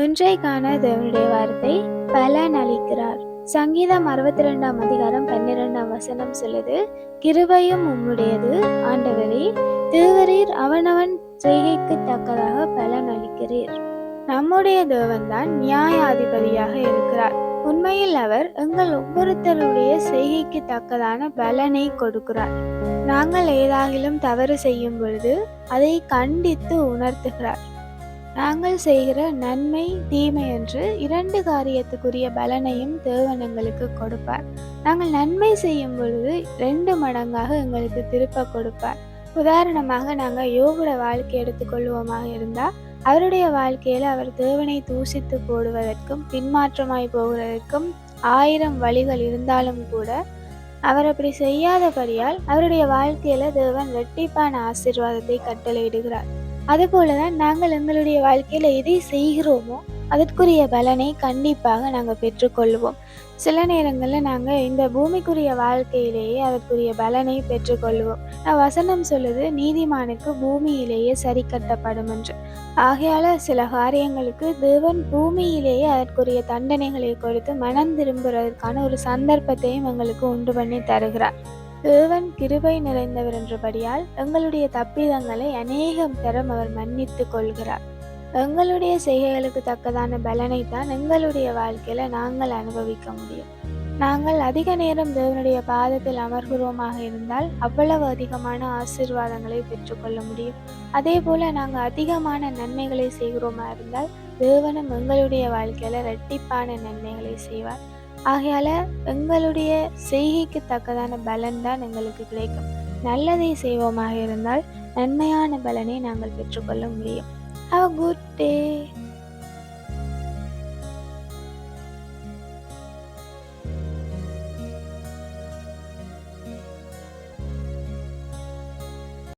இன்றைக்கான தேவனுடைய வார்த்தை பலன் அளிக்கிறார். சங்கீதம் 62 அதிகாரம் 12 சொல்லுது, கிருபையும் உம்முடையது ஆண்டவரே, தேவரீர் அவனவன் செய்கைக்கு தக்கதாக பலன் அளிக்கிறீர். நம்முடைய தேவன்தான் நியாயாதிபதியாக இருக்கிறார். உண்மையில் அவர் எங்கள் ஒவ்வொருத்தருடைய செய்கைக்கு தக்கதான பலனை கொடுக்கிறார். நாங்கள் ஏதாகிலும் தவறு செய்யும் பொழுது அதை கண்டித்து உணர்த்துகிறார். நாங்கள் செய்கிற நன்மை தீமை என்று 2 காரியத்துக்குரிய பலனையும் தேவன் எங்களுக்கு கொடுப்பார். நாங்கள் நன்மை செய்யும் பொழுது 2 மடங்காக எங்களுக்கு திருப்ப கொடுப்பார். உதாரணமாக நாங்கள் யோபுட வாழ்க்கை எடுத்துக்கொள்வோமாக இருந்தால், அவருடைய வாழ்க்கையில் அவர் தேவனை தூசித்து போடுவதற்கும் பின்மாற்றமாய் போகிறதற்கும் 1000 வழிகள் இருந்தாலும் கூட அவர் அப்படி செய்யாதபடியால் அவருடைய வாழ்க்கையில தேவன் இரட்டிப்பான ஆசீர்வாதத்தை கட்டளையிடுகிறார். அதுபோலதான் நாங்கள் எங்களுடைய வாழ்க்கையில எதை செய்கிறோமோ அதற்குரிய பலனை கண்டிப்பாக நாங்கள் பெற்றுக்கொள்வோம். சில நேரங்களில் நாங்கள் இந்த பூமிக்குரிய வாழ்க்கையிலேயே அதற்குரிய பலனை பெற்றுக்கொள்வோம். வசனம் சொல்லுது, நீதிமானுக்கு பூமியிலேயே சரி கட்டப்படும் என்று. ஆகையால சில காரியங்களுக்கு தேவன் பூமியிலேயே அதற்குரிய தண்டனைகளை கொடுத்து மனம் திரும்புவதற்கான ஒரு சந்தர்ப்பத்தையும் எங்களுக்கு உண்டு பண்ணி தருகிறார். தேவன் கிருபை நிறைந்தவர் என்றபடியால் எங்களுடைய தப்பிதங்களை அநேகம் தரம் அவர் மன்னித்து கொள்கிறார். எங்களுடைய செய்கைகளுக்கு தக்கதான பலனை தான் எங்களுடைய வாழ்க்கையில நாங்கள் அனுபவிக்க முடியும். நாங்கள் அதிக நேரம் தேவனுடைய பாதத்தில் அமர்கிறோமாக இருந்தால் அவ்வளவு அதிகமான ஆசீர்வாதங்களை பெற்றுக்கொள்ள முடியும். அதே போல நாங்கள் அதிகமான நன்மைகளை செய்கிறோமா இருந்தால் தேவனும் எங்களுடைய வாழ்க்கையில இரட்டிப்பான நன்மைகளை செய்வார். ஆகையால எங்களுடைய செய்கைக்கு தக்கதான பலன் தான் எங்களுக்கு கிடைக்கும். நல்லதை செய்வோமாக இருந்தால் நன்மையான பலனை நாங்கள் பெற்றுக்கொள்ள முடியும். Have a good day.